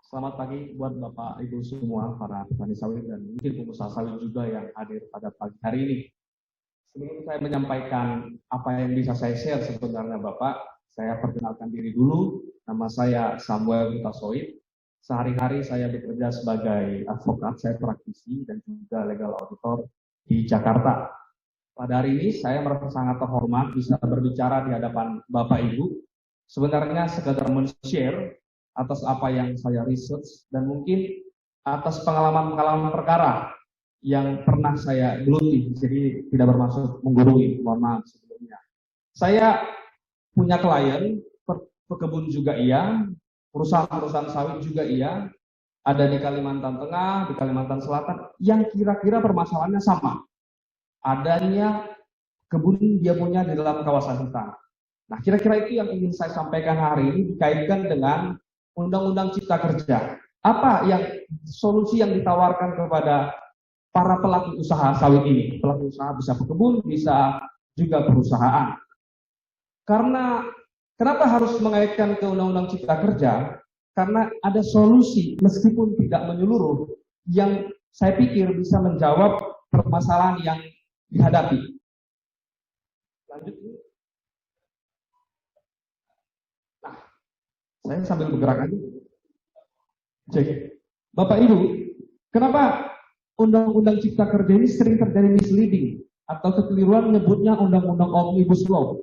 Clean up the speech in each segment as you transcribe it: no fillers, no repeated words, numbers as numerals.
Selamat pagi buat Bapak Ibu semua, para petani sawit dan mungkin pengusaha sawit juga yang hadir pada pagi hari ini. Sebelum saya menyampaikan apa yang bisa saya share sebenarnya Bapak, saya perkenalkan diri dulu. Nama saya Samuel Hutasoid. Sehari-hari saya bekerja sebagai advokat, saya praktisi dan juga legal auditor di Jakarta. Pada hari ini saya merasa sangat terhormat bisa berbicara di hadapan Bapak Ibu. Sebenarnya sekedar men-share atas apa yang saya research dan mungkin atas pengalaman-pengalaman perkara yang pernah saya geluti. Jadi tidak bermaksud menggurui, mohon maaf sebelumnya. Saya punya klien, pekebun juga iya, perusahaan-perusahaan sawit juga iya, ada di Kalimantan Tengah, di Kalimantan Selatan, yang kira-kira permasalahannya sama. Adanya kebun dia punya di dalam kawasan hutan. Nah, kira-kira itu yang ingin saya sampaikan hari ini dikaitkan dengan Undang-Undang Cipta Kerja. Apa yang solusi yang ditawarkan kepada para pelaku usaha sawit ini? Pelaku usaha bisa pekebun, bisa juga perusahaan. Karena kenapa harus mengaitkan ke Undang-Undang Cipta Kerja? Karena ada solusi meskipun tidak menyeluruh yang saya pikir bisa menjawab permasalahan yang dihadapi. Lanjut. Nah, saya sambil bergerak aja. Jadi, Bapak Ibu, kenapa Undang-Undang Cipta Kerja ini sering terjadi misleading atau kekeliruan menyebutnya Undang-Undang Omnibus Law,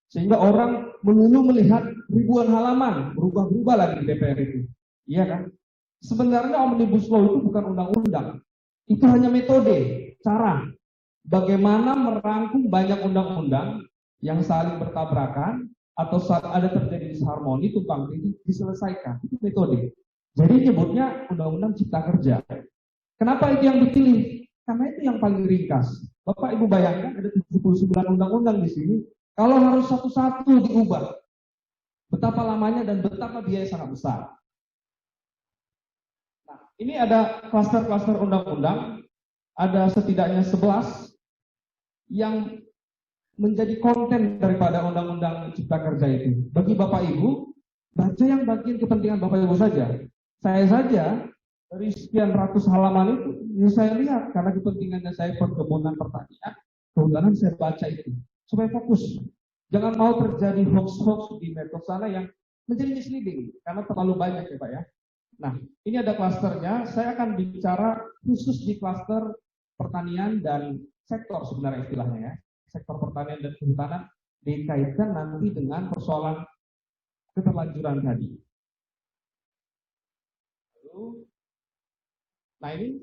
sehingga orang melulu melihat ribuan halaman berubah-ubah lagi di DPR itu, iya kan? Sebenarnya Omnibus Law itu bukan undang-undang, itu hanya metode, cara bagaimana merangkum banyak undang-undang yang saling bertabrakan atau saat ada terjadi disharmoni, tumpang tindih, diselesaikan. Itu metode. Jadi nyebutnya Undang-Undang Cipta Kerja. Kenapa itu yang dipilih? Karena itu yang paling ringkas. Bapak Ibu bayangkan ada 79 undang-undang di sini. Kalau harus satu-satu diubah, betapa lamanya dan betapa biaya sangat besar. Nah, ini ada klaster-klaster undang-undang, ada setidaknya 11 yang menjadi konten daripada Undang-Undang Cipta Kerja itu. Bagi Bapak Ibu, baca yang bagian kepentingan Bapak Ibu saja. Saya saja dari sekian ratus halaman itu, yang saya lihat karena kepentingannya saya perkebunan pertanian, kehutanan saya baca itu supaya fokus. Jangan mau terjadi hoax-hoax di medsos sana yang menjadi misleading karena terlalu banyak ya Pak ya. Nah, ini ada klasternya. Saya akan bicara khusus di klaster pertanian dan sektor sebenarnya istilahnya ya. Sektor pertanian dan kehutanan dikaitkan nanti dengan persoalan keterlanjuran tadi. Nah ini,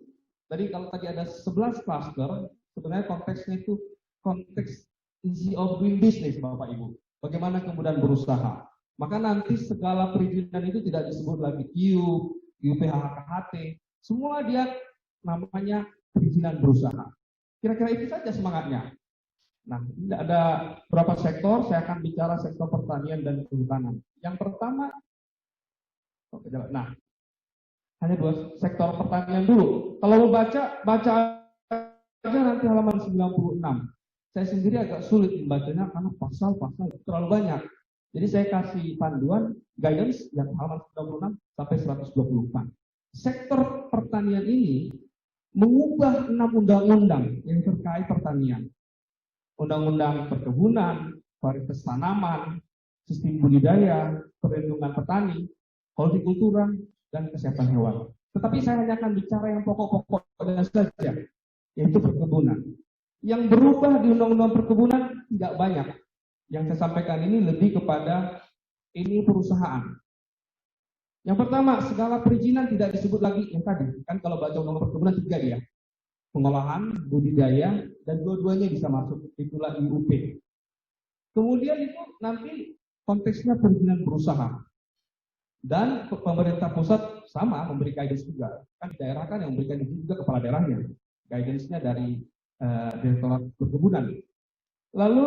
tadi kalau tadi ada 11 klaster, sebenarnya konteksnya itu konteks easy of doing business Bapak Ibu. Bagaimana kemudian berusaha. Maka nanti segala perizinan itu tidak disebut lagi IU, UPHKHT, semua dia namanya perizinan berusaha. Kira-kira itu saja semangatnya. Nah, ada beberapa sektor, saya akan bicara sektor pertanian dan kehutanan. Yang pertama, nah, hanya dua sektor pertanian dulu. Kalau mau baca aja nanti halaman 96. Saya sendiri agak sulit membacanya karena pasal-pasal terlalu banyak. Jadi saya kasih panduan, guidance yang halaman 96 sampai 124. Sektor pertanian ini mengubah 6 undang-undang yang terkait pertanian. Undang-undang perkebunan, varietas tanaman, sistem budidaya, perlindungan petani, hortikultura, dan kesehatan hewan. Tetapi saya hanya akan bicara yang pokok-pokoknya saja, yaitu perkebunan. Yang berubah di undang-undang perkebunan tidak banyak. Yang saya sampaikan ini lebih kepada ini perusahaan. Yang pertama, segala perizinan tidak disebut lagi yang tadi. Kan kalau baca undang-undang perkebunan 3 dia. Pengolahan, budidaya, dan dua-duanya bisa masuk. Itulah IUP. Kemudian itu nanti konteksnya perizinan berusaha. Dan pemerintah pusat sama memberi guidance juga. Kan daerah kan yang memberikan izin juga kepala daerahnya. Guidance-nya dari Direktorat Perkebunan. Lalu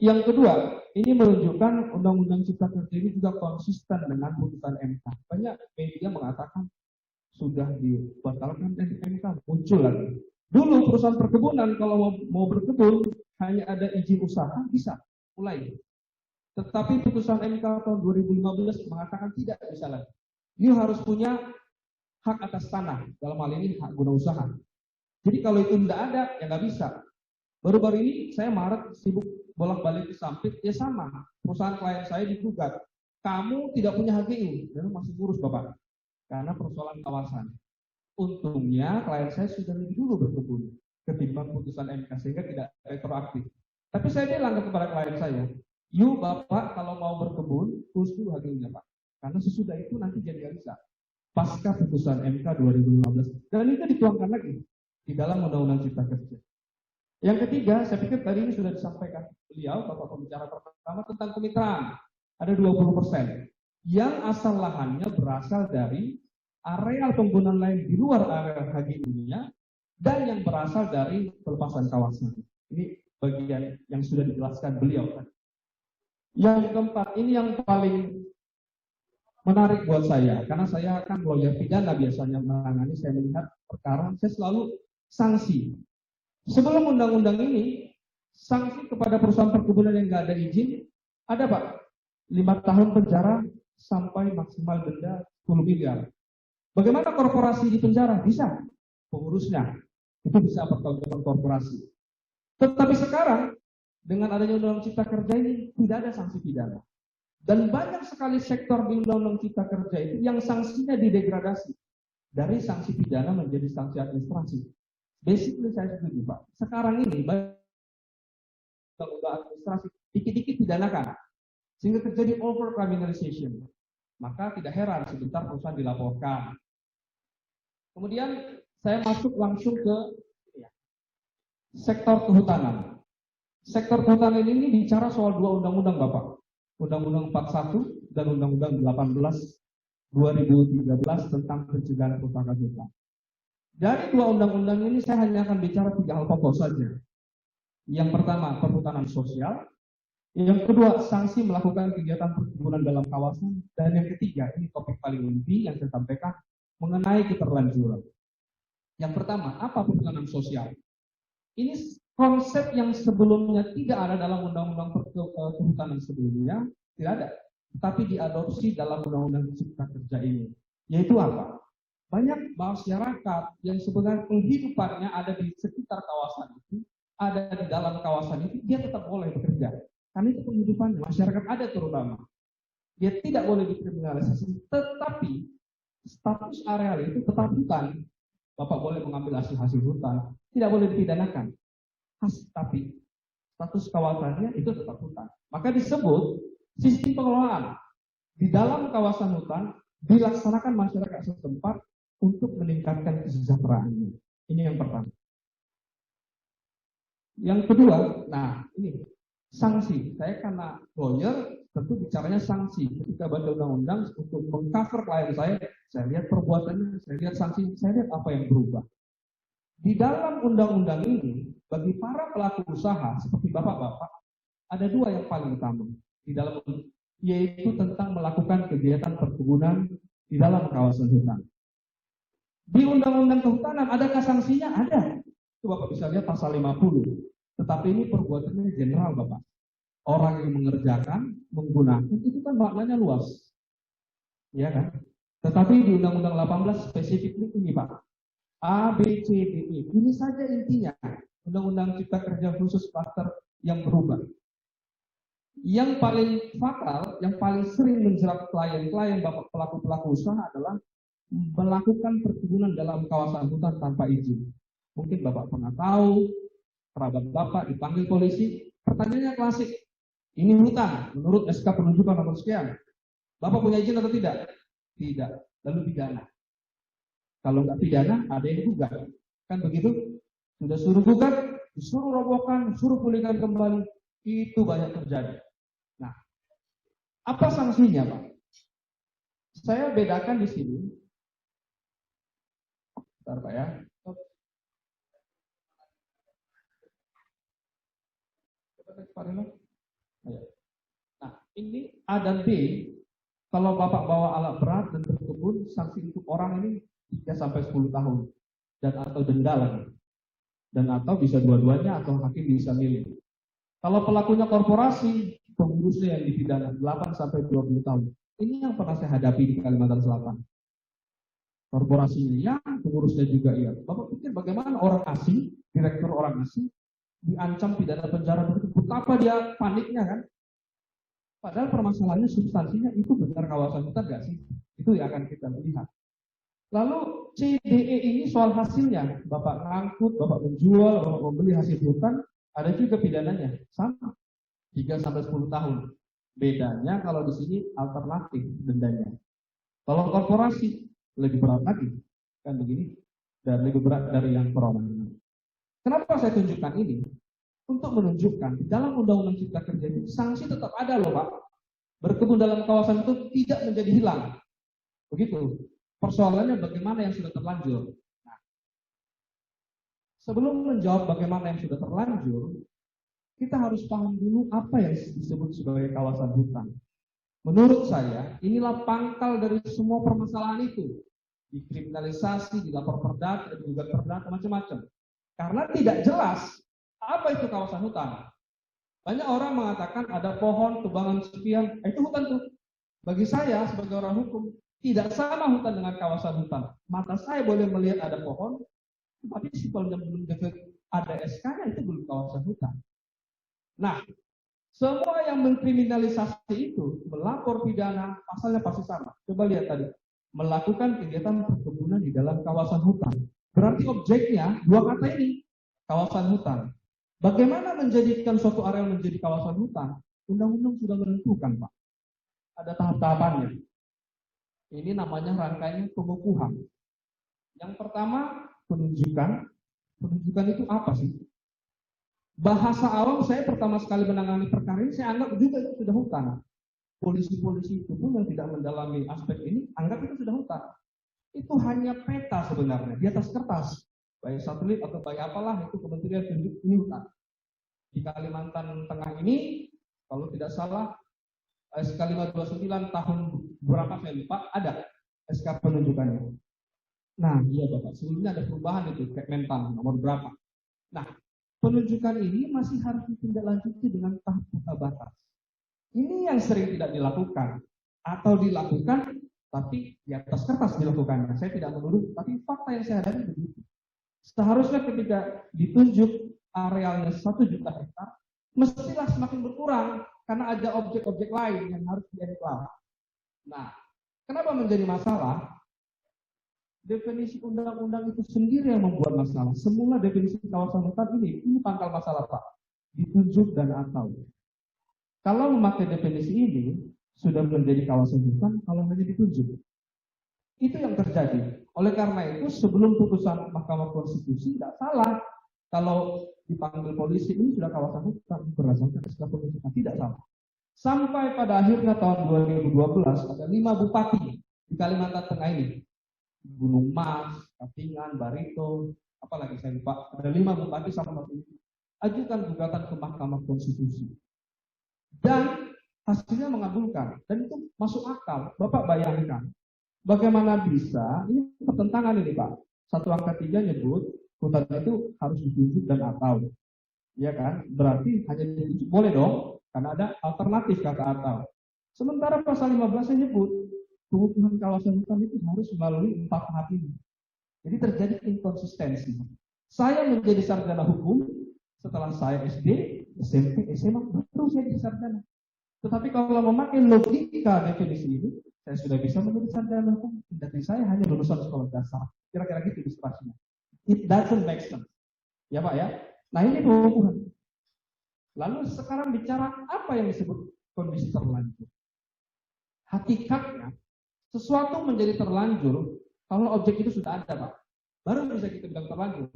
yang kedua, ini menunjukkan Undang-Undang Cipta Kerja ini juga konsisten dengan putusan MK. Banyak media mengatakan sudah dibatalkan MK, muncul lagi. Dulu perusahaan perkebunan kalau mau berkebun hanya ada izin usaha bisa mulai. Tetapi putusan MK tahun 2015 mengatakan tidak bisa lagi. You harus punya hak atas tanah, dalam hal ini hak guna usaha. Jadi kalau itu tidak ada, ya nggak bisa. Baru-baru ini saya Maret sibuk bolak-balik ke Sampit, ya sama. Perusahaan klien saya digugat. Kamu tidak punya HGU, dan masih ngurus Bapak. Karena persoalan kawasan. Untungnya klien saya sudah lebih dulu berkebun ketimbang putusan MK sehingga tidak retroaktif. Tapi saya bilang kepada klien saya, yuk Bapak kalau mau berkebun, urus dulu HGU-nya Pak. Karena sesudah itu nanti jadi nggak bisa. Pasca putusan MK 2015. Dan itu dituangkan lagi di dalam Undang-Undang Cipta Kerja. Yang ketiga, saya pikir tadi ini sudah disampaikan beliau, Bapak pembicara pertama, tentang kemitraan. Ada 20%. Yang asal lahannya berasal dari areal penggunaan lain di luar area HGU-nya dan yang berasal dari pelepasan kawasan. Ini bagian yang sudah dijelaskan beliau. Yang keempat, ini yang paling menarik buat saya, karena saya kan lawyer pidana biasanya menangani, saya melihat perkara, saya selalu sanksi. Sebelum undang-undang ini, sanksi kepada perusahaan perkebunan yang nggak ada izin, ada Pak, 5 tahun penjara sampai maksimal denda 10 miliar. Bagaimana korporasi di penjara? Bisa, pengurusnya. Itu bisa pertanggungan korporasi. Tetapi sekarang, dengan adanya Undang-Undang Cipta Kerja ini, tidak ada sanksi pidana. Dan banyak sekali sektor di Undang-Undang Cipta Kerja itu yang sanksinya didegradasi. Dari sanksi pidana menjadi sanksi administrasi. Basically saya setuju Pak. Sekarang ini undang-undang administrasi dikit-dikit pidanakan sehingga terjadi over criminalization. Maka tidak heran sebentar perusahaan dilaporkan. Kemudian saya masuk langsung ke sektor kehutanan. Sektor kehutanan ini bicara soal 2 undang-undang Bapak. Undang-Undang 41 dan Undang-Undang 18 2013 tentang pencegahan kerusakan hutan. Dari 2 undang-undang ini saya hanya akan bicara 3 hal pokok saja. Yang pertama, perhutanan sosial. Yang kedua, sanksi melakukan kegiatan perkebunan dalam kawasan. Dan yang ketiga, ini topik paling inti yang saya sampaikan, mengenai keterlanjuran. Yang pertama, apa perhutanan sosial? Ini konsep yang sebelumnya tidak ada dalam undang-undang kehutanan sebelumnya, tidak ada. Tapi diadopsi dalam Undang-Undang Cipta Kerja ini. Yaitu apa? Banyak masyarakat yang sebenarnya penghidupannya ada di sekitar kawasan itu, ada di dalam kawasan itu, dia tetap boleh bekerja. Karena itu penghidupannya, masyarakat ada terutama. Dia tidak boleh dikriminalisasi, tetapi status areal itu tetap hutan. Bapak boleh mengambil hasil hutan, tidak boleh dipidanakan. Tapi status kawasannya itu tetap hutan. Maka disebut sistem pengelolaan di dalam kawasan hutan dilaksanakan masyarakat setempat untuk meningkatkan kesejahteraannya. Ini yang pertama. Yang kedua, nah ini sanksi. Saya karena lawyer tentu bicaranya sanksi. Ketika baca undang-undang untuk mengcover klien saya lihat perbuatannya, saya lihat sanksi, saya lihat apa yang berubah. Di dalam undang-undang ini, bagi para pelaku usaha seperti bapak-bapak, ada 2 yang paling utama di dalam, yaitu tentang melakukan kegiatan perkebunan di dalam kawasan hutan. Di Undang-Undang Kehutanan adakah sanksinya? Ada. Itu Bapak bisa lihat pasal 50. Tetapi ini perbuatannya general Bapak. Orang yang mengerjakan, menggunakan, itu kan maknanya luas. Ya kan? Tetapi di Undang-Undang 18 spesifik ini Pak. A, B, C, D, E. Ini saja intinya. Undang-Undang Cipta Kerja khusus klaster yang berubah. Yang paling fatal, yang paling sering menjerat klien-klien Bapak pelaku-pelaku usaha adalah melakukan perkebunan dalam kawasan hutan tanpa izin. Mungkin Bapak pernah tahu, kerabat Bapak dipanggil polisi, pertanyaannya klasik, ini hutan, menurut SK penunjukan nomor sekian. Bapak punya izin atau tidak? Tidak, lalu pidana. Kalau nggak pidana, ada yang gugat. Kan begitu? Sudah suruh gugat, disuruh robohkan, suruh pulihkan kembali, itu banyak terjadi. Nah, apa sanksinya Pak? Saya bedakan di sini. Bentar Pak ya. Nah, ini A dan B, kalau Bapak bawa alat berat dan berkebun, sanksi untuk orang ini 3-10 tahun. Dan atau denda lagi. Dan atau bisa dua-duanya atau hakim bisa milih. Kalau pelakunya korporasi, pengurusnya yang dipidana 8-20 tahun. Ini yang pernah saya hadapi di Kalimantan Selatan. korporasinya ya, pengurusnya juga iya. Bapak pikir bagaimana orang asing, direktur orang asing, diancam pidana penjara begitu, betapa dia paniknya kan? Padahal permasalahannya substansinya itu benar kawasan hutan nggak sih? Itu yang akan kita lihat. Lalu CDE ini soal hasilnya, Bapak ngangkut, Bapak menjual, Bapak membeli hasil hutan, ada juga pidananya, sama 3 sampai 10 tahun. Bedanya kalau di sini alternatif dendanya. Kalau korporasi lebih berat lagi, kan begini, dan lebih berat dari yang perorangan. Kenapa saya tunjukkan ini? Untuk menunjukkan di dalam Undang-Undang Cipta Kerja itu sanksi tetap ada loh Pak. Berkebun dalam kawasan itu tidak menjadi hilang. Begitu. Persoalannya bagaimana yang sudah terlanjur. Nah, sebelum menjawab bagaimana yang sudah terlanjur, kita harus paham dulu apa yang disebut sebagai kawasan hutan. Menurut saya, inilah pangkal dari semua permasalahan itu. Dikriminalisasi, dilapor perdata, digugat perdata, macam-macam. Karena tidak jelas apa itu kawasan hutan. Banyak orang mengatakan ada pohon tebangan sekian, itu hutan tuh. Bagi saya sebagai orang hukum, tidak sama hutan dengan kawasan hutan. Mata saya boleh melihat ada pohon, tapi kalau belum ada SK-nya itu belum kawasan hutan. Nah, semua yang mengkriminalisasi itu, melapor pidana, pasalnya pasti sama. Coba lihat tadi, melakukan kegiatan perkebunan di dalam kawasan hutan. Berarti objeknya, dua kata ini, kawasan hutan. Bagaimana menjadikan suatu area menjadi kawasan hutan? Undang-undang sudah menentukan, Pak. Ada tahap-tahapannya. Ini namanya rangkaian pengukuhan. Yang pertama, penunjukan. Penunjukan itu apa sih? Bahasa awam saya pertama sekali menangani perkara ini, saya anggap juga itu sudah hutan. Polisi-polisi itu pun yang tidak mendalami aspek ini, anggap itu sudah hutan. Itu hanya peta sebenarnya, di atas kertas. Baik satelit atau baik apalah, itu kementerian tunjuk ini hutan. Di Kalimantan Tengah ini, kalau tidak salah, SK 529 tahun berapa saya lupa, ada SK penunjukannya. Nah, iya Bapak, sebelumnya ada perubahan itu, Mentan nomor berapa. Nah, penunjukan ini masih harus ditindaklanjuti dengan tahap batas. Ini yang sering tidak dilakukan, atau dilakukan, tapi di atas kertas dilakukannya. Saya tidak menuduh, tapi fakta yang saya hadapi begitu. Seharusnya ketika ditunjuk arealnya 1 juta hektar, mestilah semakin berkurang, karena ada objek-objek lain yang harus dieklal. Nah, kenapa menjadi masalah? Definisi undang-undang itu sendiri yang membuat masalah. Semula definisi kawasan hutan ini pangkal masalah Pak. Ditunjuk dan atau. Kalau memakai definisi ini, sudah menjadi kawasan hutan kalau hanya ditunjuk. Itu yang terjadi. Oleh karena itu, sebelum putusan Mahkamah Konstitusi, tidak salah. Kalau dipanggil polisi, ini sudah kawasan hutan berdasarkan SK penunjukan, tidak salah. Sampai pada akhirnya tahun 2012 ada 5 bupati di Kalimantan Tengah ini, Gunung Mas, Katingan, Barito, apalagi saya lupa. Ada 5 bupati sama satu ajukan gugatan ke Mahkamah Konstitusi dan hasilnya mengabulkan dan itu masuk akal. Bapak bayangkan bagaimana bisa ini pertentangan ini Pak. 1 angka 3 nyebut hutan itu harus ditunjuk dan atau, ya kan? Berarti hanya ditunjuk boleh dong. Karena ada alternatif kata atau. Sementara pasal 15 saya nyebut pengukuhan kawasan hutan itu harus melalui 4 tahap ini. Jadi terjadi inkonsistensi. Saya menjadi sarjana hukum setelah saya SD, SMP, SMA, baru saya jadi sarjana. Tetapi kalau memakai logika definisi ini, saya sudah bisa menjadi sarjana hukum. Dan saya hanya lulusan sekolah dasar. Kira-kira gitu ilustrasinya. It doesn't make sense. Ya Pak ya. Nah ini pengukuhan. Lalu sekarang bicara apa yang disebut kondisi terlanjur. Hakikatnya, sesuatu menjadi terlanjur kalau objek itu sudah ada, Pak. Baru bisa kita bilang terlanjur.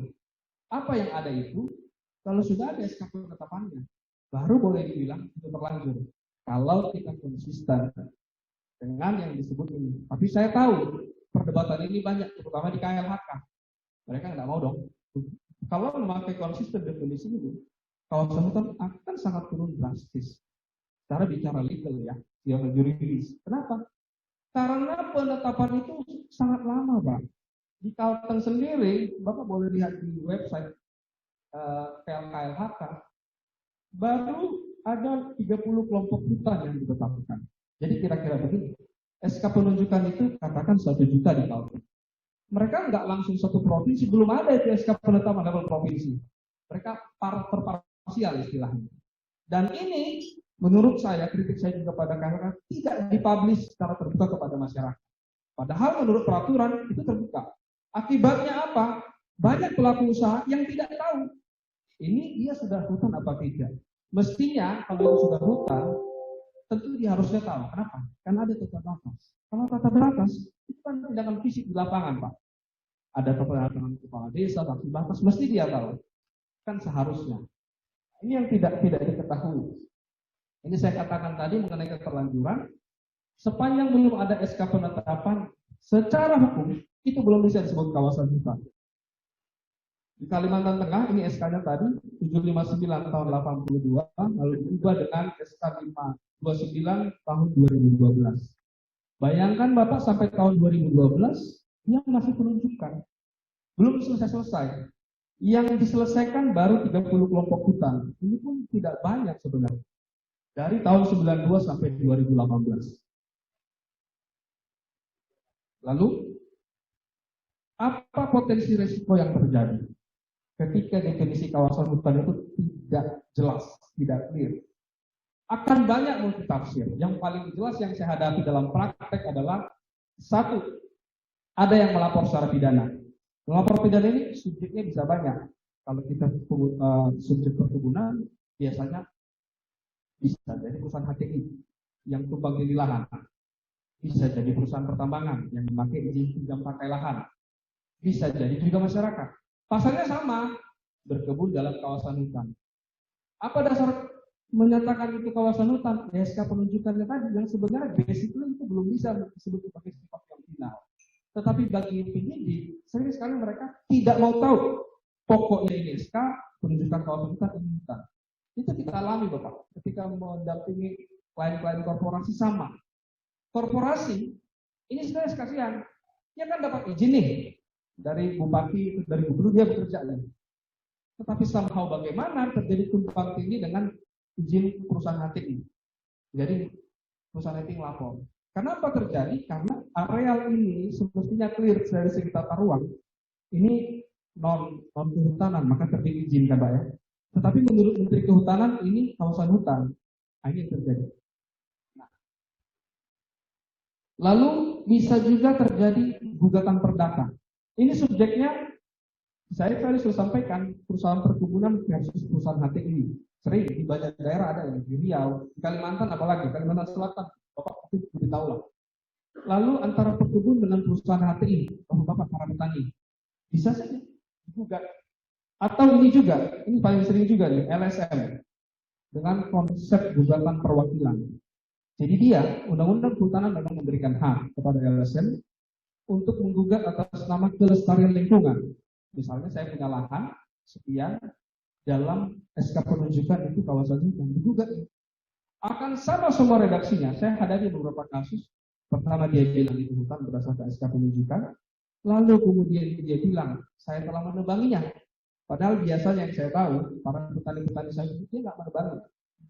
Apa yang ada itu, kalau sudah ada SK penetapannya, baru boleh dibilang itu terlanjur. Kalau kita konsisten dengan yang disebut ini. Tapi saya tahu, perdebatan ini banyak, terutama di KLHK. Mereka nggak mau dong. Kalau memakai konsisten definisi ini, kawasan hutan akan sangat turun drastis. Cara bicara legal ya, yang juridis. Kenapa? Karena penetapan itu sangat lama, Pak. Di Kalteng sendiri, Bapak boleh lihat di website KLHK, baru ada 30 kelompok hutan yang ditetapkan. Jadi kira-kira begini, SK penunjukan itu katakan 1 juta di Kalteng. Mereka nggak langsung satu provinsi, belum ada itu SK penetapan level provinsi. Mereka parsial istilahnya. Dan ini menurut saya, kritik saya juga pada KPK, tidak dipublish secara terbuka kepada masyarakat. Padahal menurut peraturan itu terbuka. Akibatnya apa? Banyak pelaku usaha yang tidak tahu ini dia sudah hutan apa tidak. Mestinya kalau itu sudah hutan, tentu dia harusnya tahu. Kenapa? Karena ada tata batas. Kalau tata batas itu kan tindakan fisik di lapangan, Pak. Ada kepentingan kepala desa, saksi batas, mesti dia tahu. Kan seharusnya. Ini yang tidak diketahui. Ini saya katakan tadi mengenai keterlanjuran. Sepanjang belum ada SK penetapan secara hukum, itu belum bisa disebut kawasan hutan. Di Kalimantan Tengah, ini SK-nya tadi 759 tahun 82, lalu diubah dengan SK 529 tahun 2012. Bayangkan Bapak sampai tahun 2012, dia masih penunjukan. Belum selesai-selesai. Yang diselesaikan baru 30 kelompok hutan. Ini pun tidak banyak sebenarnya. Dari tahun 92 sampai 2018. Lalu, apa potensi resiko yang terjadi ketika definisi kawasan hutan itu tidak jelas, tidak clear? Akan banyak multitafsir. Yang paling jelas yang saya hadapi dalam praktek adalah satu, ada yang melapor secara pidana. Melapor pidana ini subjeknya bisa banyak. Kalau kita subjek perkebunan, biasanya bisa jadi perusahaan HTI yang tumpang tindih lahan. Bisa jadi perusahaan pertambangan yang memakai izin pinjam pakai lahan. Bisa jadi juga masyarakat. Pasalnya sama, berkebun dalam kawasan hutan. Apa dasar menyatakan itu kawasan hutan? SK penunjukannya tadi yang sebenarnya basically itu belum bisa disebut sebagai sifat yang final. Tetapi bagi penyidik, sering sekali mereka tidak mau tahu pokoknya ini SK penunjukan kawasan hutan ini hutan. Itu kita alami Bapak ketika mendampingi klien-klien korporasi sama. Korporasi ini sebenarnya kasihan, dia kan dapat izin nih dari bupati, dari gubernur dia bekerja lagi. Tetapi somehow bagaimana terjadi tumpang tindih dengan izin perusahaan HTI. Jadi perusahaan HTI lapor. Kenapa terjadi? Karena areal ini semestinya clear dari segi tata ruang. Ini non kehutanan, maka terbit izin kan Pak ya. Tetapi menurut Menteri Kehutanan ini kawasan hutan. Ini yang terjadi. Nah. Lalu bisa juga terjadi gugatan perdata. Ini subjeknya saya tadi sudah sampaikan perusahaan perkebunan versus perusahaan HTI. Sering di banyak daerah ada yang di Riau, di Kalimantan apalagi, Kalimantan Selatan, Bapak pasti sudah tahu lah. Lalu antara perkebun dengan perusahaan HTI, Bapak para petani, bisa saja juga. Atau ini juga, ini paling sering juga nih, LSM dengan konsep gugatan perwakilan. Jadi dia, Undang-Undang Kehutanan memang memberikan hak kepada LSM untuk menggugat atas nama kelestarian lingkungan. Misalnya saya punya lahan sekian, dalam SK penunjukan itu kawasan hutan digugat. Akan sama semua redaksinya. Saya hadapi beberapa kasus. Pertama dia bilang itu hutan berdasarkan SK penunjukan. Lalu kemudian dia bilang saya telah menebanginya. Padahal biasanya yang saya tahu para petani-petani saya itu dia nggak menebangi.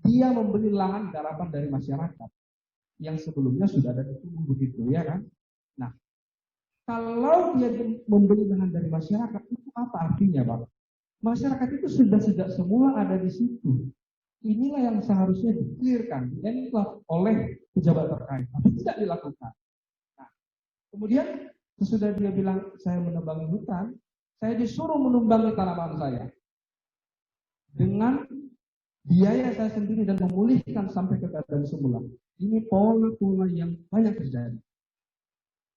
Dia membeli lahan garapan dari masyarakat yang sebelumnya sudah ada di tubuh begitu ya kan. Nah, kalau dia membeli lahan dari masyarakat itu apa artinya Pak? Masyarakat itu sudah semua ada di situ. Inilah yang seharusnya di-clearkan oleh pejabat terkait, tapi tidak dilakukan. Nah, kemudian sesudah dia bilang saya menebangi hutan, saya disuruh menumbangi tanaman saya dengan biaya saya sendiri dan memulihkan sampai ke keadaan semula. Ini pola-pola yang banyak terjadi.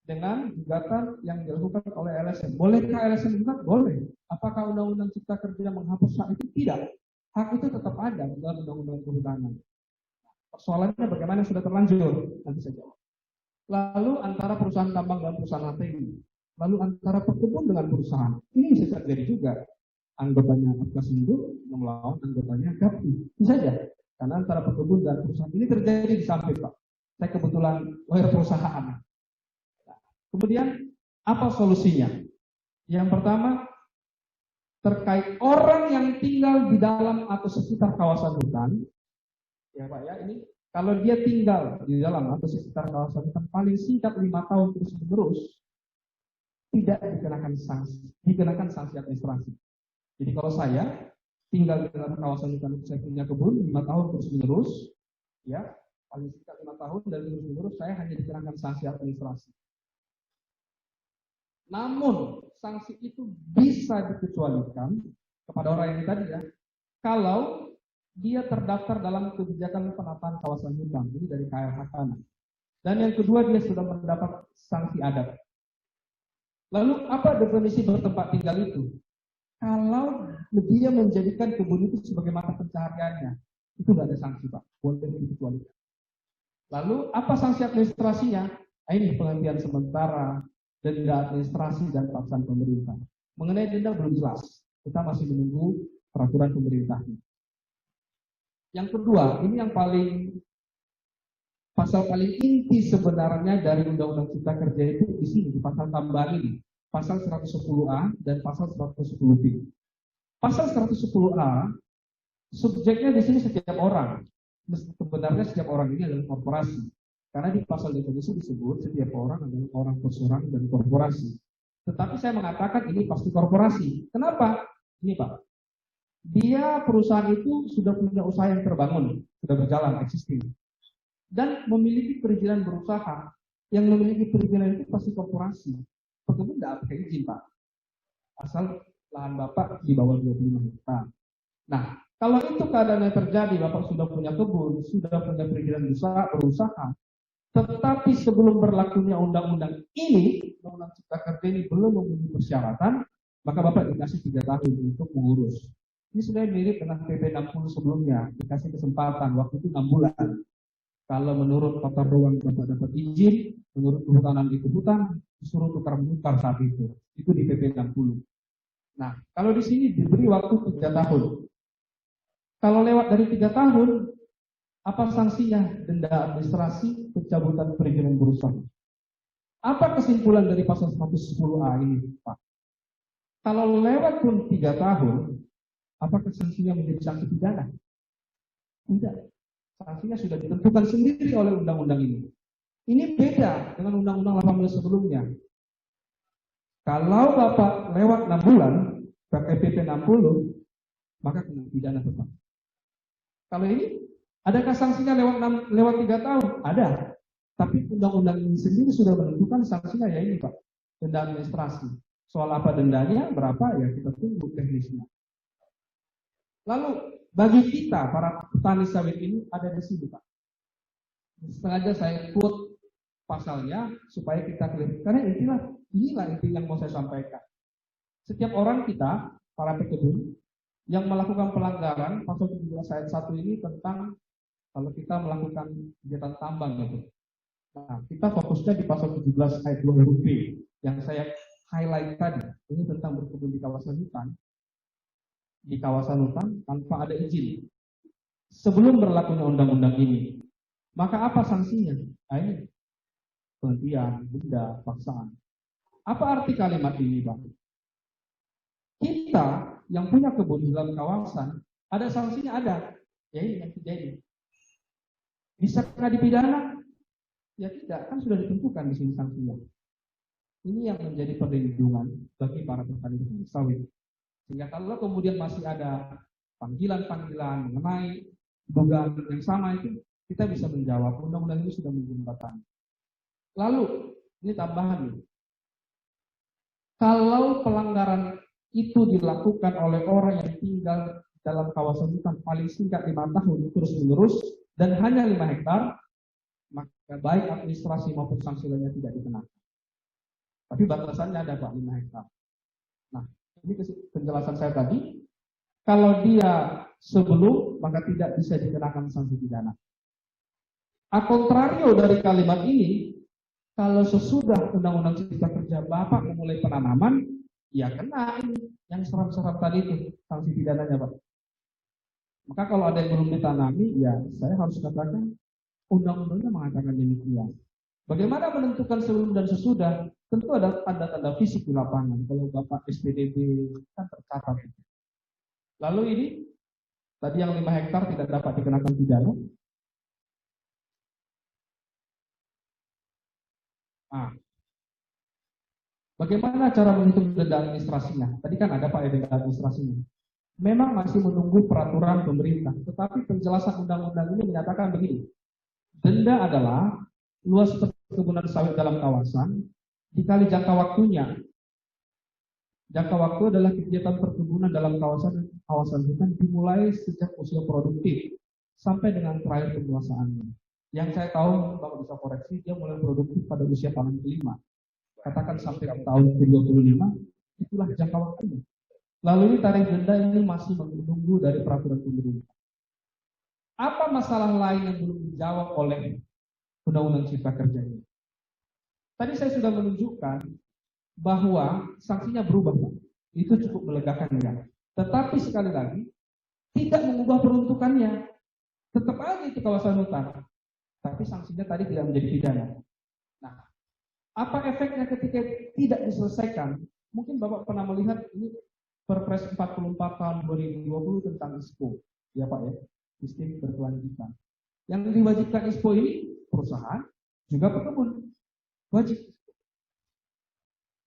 Dengan gugatan yang dilakukan oleh LSM. Bolehkah LSM gugat? Boleh. Apakah Undang-Undang Cipta Kerja menghapus hak itu? Tidak. Hak itu tetap ada dalam Undang-Undang Kehutanan. Persoalannya bagaimana sudah terlanjur? Nanti saya jawab. Lalu antara perusahaan tambang dan perusahaan HTI. Lalu antara perkebun dengan perusahaan. Ini bisa terjadi juga. Anggotanya Apkasindo yang melawan anggotanya GAPI. Bisa saja. Karena antara perkebun dan perusahaan ini terjadi di samping Pak. Saya kebetulan lawyer perusahaan. Kemudian apa solusinya? Yang pertama terkait orang yang tinggal di dalam atau sekitar kawasan hutan, ya Pak ya, ini kalau dia tinggal di dalam atau sekitar kawasan hutan paling singkat 5 tahun terus menerus, tidak dikenakan sanksi administrasi. Jadi kalau saya tinggal di dalam kawasan hutan, saya punya kebun 5 tahun terus menerus, ya paling singkat 5 tahun dan terus menerus, saya hanya dikenakan sanksi administrasi. Namun sanksi itu bisa dikecualikan kepada orang yang tadi ya, kalau dia terdaftar dalam kebijakan penataan kawasan hutan, ini dari KLHK. Dan yang kedua, dia sudah mendapat sanksi adat. Lalu apa definisi bertempat tinggal itu? Kalau dia menjadikan kebun itu sebagai mata pencahariannya, itu tidak ada sanksi Pak, boleh dikecualikan. Lalu apa sanksi administrasinya? Ini penghentian sementara, denda administrasi dan paksaan pemerintah. Mengenai denda belum jelas, kita masih menunggu peraturan pemerintahnya. Yang kedua, ini yang pasal paling inti sebenarnya dari Undang-Undang Cipta Kerja itu di sini, di pasal tambahan ini, pasal 110A dan pasal 110B. Pasal 110A, subjeknya di sini setiap orang. Sebenarnya setiap orang ini adalah korporasi. Karena di pasal definisi disebut setiap orang adalah orang perseorangan dan korporasi. Tetapi saya mengatakan ini pasti korporasi. Kenapa? Ini Pak. Dia perusahaan itu sudah punya usaha yang terbangun, sudah berjalan, existing, dan memiliki perizinan berusaha. Yang memiliki perizinan itu pasti korporasi. Pekebun tidak pakai izin Pak, asal lahan Bapak di bawah 25 hektar. Nah, kalau itu keadaannya terjadi, Bapak sudah punya kebun, sudah punya perizinan berusaha, tetapi sebelum berlakunya undang-undang ini, Undang-Undang Cipta Kerja ini belum memenuhi persyaratan, maka Bapak dikasih 3 tahun untuk mengurus. Ini sudah mirip dengan PP 60 sebelumnya, dikasih kesempatan, waktu itu 6 bulan. Kalau menurut tata ruang Bapak dapat izin, menurut kehutanan itu hutan, disuruh tukar-menukar saat itu. Itu di PP 60. Nah, kalau di sini diberi waktu 3 tahun. Kalau lewat dari 3 tahun, apa sanksinya? Denda administrasi, pencabutan perizinan berusaha. Apa kesimpulan dari pasal 110A ini, Pak? Kalau lewat pun 3 tahun, apakah sanksinya menjadi sanksi pidana? Tidak. Sanksinya sudah ditentukan sendiri oleh undang-undang ini. Ini beda dengan undang-undang 18 sebelumnya. Kalau Bapak lewat 6 bulan, pakai PP 60, maka kena pidana tetap. Kalau ini, adakah sanksinya lewat 3 tahun? Ada. Tapi undang-undang ini sendiri sudah menentukan sanksinya ya ini Pak, denda administrasi. Soal apa dendanya, berapa ya kita tunggu teknisnya. Lalu bagi kita para petani sawit ini ada di sini Pak. Sengaja saya quote pasalnya supaya kita clear. Karena inilah inti yang mau saya sampaikan. Setiap orang kita, para pekebun, yang melakukan pelanggaran pasal 17 ayat 1 ini tentang kalau kita melakukan kegiatan tambang gitu. Nah, kita fokusnya di pasal 17 ayat 2 huruf B yang saya highlight tadi. Ini tentang berkebun di kawasan hutan. Di kawasan hutan tanpa ada izin. Sebelum berlakunya undang-undang ini, maka apa sanksinya? Nah, ini penghentian, denda, paksaan. Apa arti kalimat ini, Bang? Kita yang punya kebun di dalam kawasan, ada sanksinya ada. Ya ini yang terjadi. Bisa kena dipidana? Ya tidak, kan sudah ditentukan di sini sanksinya. Ini yang menjadi perlindungan bagi para petani sawit. Sehingga kalau kemudian masih ada panggilan-panggilan mengenai dugaan yang sama itu, kita bisa menjawab undang-undang ini sudah menjembatani. Lalu, ini tambahan nih. Kalau pelanggaran itu dilakukan oleh orang yang tinggal dalam kawasan hutan paling singkat 5 tahun terus-menerus dan hanya 5 hektar, maka baik administrasi maupun sanksi lainnya tidak dikenakan. Tapi batasannya ada Pak, 5 hektar. Nah, ini penjelasan saya tadi. Kalau dia sebelum, maka tidak bisa dikenakan sanksi pidana. A contrario dari kalimat ini, kalau sesudah Undang-Undang Cipta Kerja Bapak memulai penanaman, ya kena ini yang seram-seram tadi itu sanksi pidananya Pak. Maka kalau ada yang belum ditanami, ya saya harus katakan undang-undangnya mengatakan demikian. Bagaimana menentukan sebelum dan sesudah? Tentu ada tanda-tanda fisik di lapangan. Kalau Bapak SPDB kan tercatat. Lalu ini tadi yang 5 hektar tidak dapat dikenakan pidana. Bagaimana cara menghitung denda administrasinya? Tadi kan ada Pak ya, denda administrasinya. Memang masih menunggu peraturan pemerintah, tetapi penjelasan undang-undang ini menyatakan begini. Denda adalah luas perkebunan sawit dalam kawasan dikali jangka waktunya. Jangka waktu adalah kegiatan perkebunan dalam kawasan hutan dimulai sejak usia produktif sampai dengan terakhir penguasaannya. Yang saya tahu, Bapak bisa koreksi, dia mulai produktif pada usia panen kelima. Katakan sampai ke tahun ke-25, itulah jangka waktunya. Lalu ini tarif denda ini masih menunggu dari peraturan pemerintah. Apa masalah lain yang belum dijawab oleh Undang-Undang Cipta Kerja ini? Tadi saya sudah menunjukkan bahwa sanksinya berubah, Pak. Itu cukup melegakan ya. Tetapi sekali lagi tidak mengubah peruntukannya. Tetap aja itu kawasan hutan. Tapi sanksinya tadi tidak menjadi pidana. Nah, apa efeknya ketika tidak diselesaikan? Mungkin Bapak pernah melihat ini Perpres 44 tahun 2020 tentang ISPO, ya Pak ya, sistem berkelanjutan. Yang diwajibkan ISPO ini perusahaan juga pekebun wajib.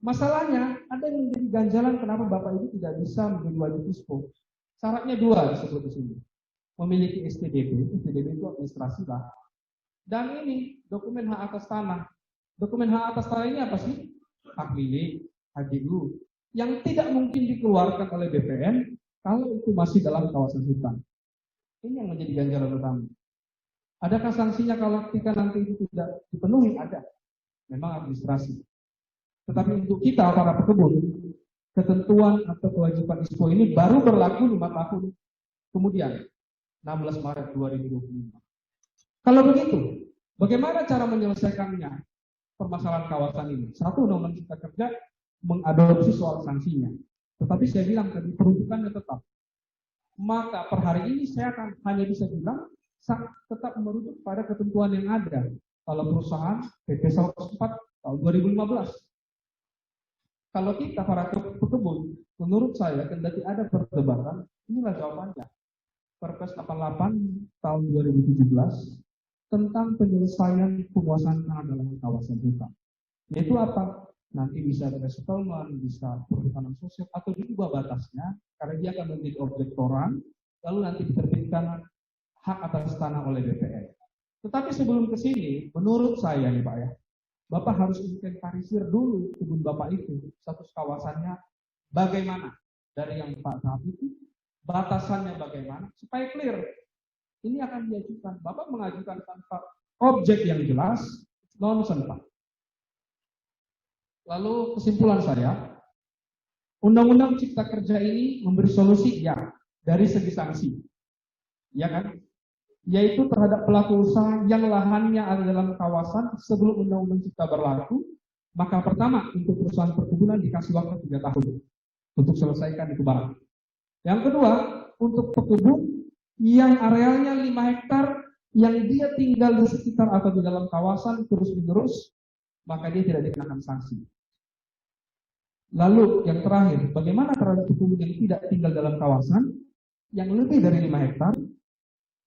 Masalahnya ada yang menjadi ganjalan kenapa Bapak Ibu tidak bisa menjadi wajib ISPO. Syaratnya dua disebut di sini. Memiliki STDB, STDB itu administrasi lah. Dan ini dokumen hak atas tanah. Dokumen hak atas tanah ini apa sih? Hak milik, HGU, yang tidak mungkin dikeluarkan oleh BPN kalau itu masih dalam kawasan hutan. Ini yang menjadi ganjalan utama. Adakah sanksinya kalau ketika nanti itu tidak dipenuhi? Ada. Memang administrasi. Tetapi untuk kita para pekebun, ketentuan atau kewajiban ISPO ini baru berlaku 5 tahun kemudian, 16 Maret 2025. Kalau begitu, bagaimana cara menyelesaikannya permasalahan kawasan ini? Satu, Undang-Undang Cipta Kerja mengadopsi soal sanksinya. Tetapi saya bilang tadi peruntukannya tetap. Maka per hari ini saya akan hanya bisa bilang tetap merujuk pada ketentuan yang ada. Kalau perusahaan PP 104 tahun 2015. Kalau kita para pekebun, menurut saya kendati ada perdebatan, inilah jawabannya. Perpres 88 tahun 2017 tentang penyelesaian penguasaan tanah dalam kawasan hutan. Yaitu apa? Nanti bisa ada settlement, bisa perhutanan sosial, atau diubah batasnya, karena dia akan menjadi objek toran, lalu nanti diterbitkan hak atas tanah oleh BPN. Tetapi sebelum ke sini, menurut saya nih Pak ya, Bapak harus inventarisir dulu kebun Bapak itu, status kawasannya bagaimana. Dari yang 4 tahap itu, batasannya bagaimana, supaya clear. Ini akan diajukan. Bapak mengajukan tanpa objek yang jelas, nonsen Pak. Lalu kesimpulan saya, Undang-Undang Cipta Kerja ini memberi solusi ya, dari segi sanksi. Ya kan? Yaitu terhadap pelaku usaha yang lahannya ada dalam kawasan sebelum Undang-Undang Cipta berlaku, maka pertama untuk perusahaan perkebunan dikasih waktu 3 tahun untuk selesaikan itu barang. Yang kedua, untuk pekebun yang arealnya 5 hektar yang dia tinggal di sekitar atau di dalam kawasan terus-menerus, maka dia tidak dikenakan sanksi. Lalu yang terakhir, bagaimana terhadap pekebun yang tidak tinggal dalam kawasan yang lebih dari 5 hektar,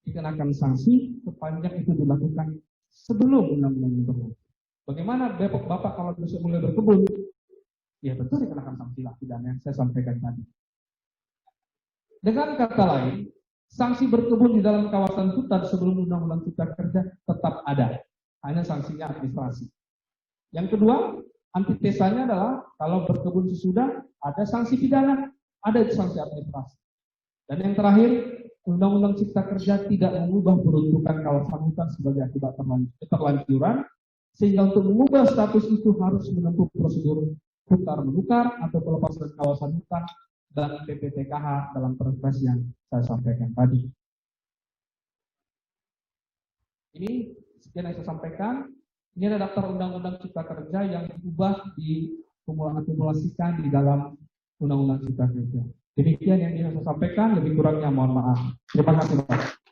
dikenakan sanksi sepanjang itu dilakukan sebelum undang-undang berlaku. Bagaimana Bapak kalau besok mulai berkebun? Ya tentu dikenakan sanksi lah, pidana yang saya sampaikan tadi. Dengan kata lain, sanksi berkebun di dalam kawasan hutan sebelum undang-undang Cipta Kerja tetap ada, hanya sanksinya administrasi. Yang kedua, antitesanya adalah kalau berkebun sesudah ada sanksi pidana, ada sanksi administrasi. Dan yang terakhir, Undang-Undang Cipta Kerja tidak mengubah peruntukan kawasan hutan sebagai akibat keterlanjuran, sehingga untuk mengubah status itu harus menempuh prosedur tukar-menukar atau pelepasan kawasan hutan dan PPTKH dalam perpres yang saya sampaikan tadi. Ini sekian yang saya sampaikan. Ini ada daftar Undang-Undang Cipta Kerja yang diubah diakumulasikan di dalam Undang-Undang Cipta Kerja. Demikian yang ingin saya sampaikan, lebih kurangnya mohon maaf. Terima kasih Pak.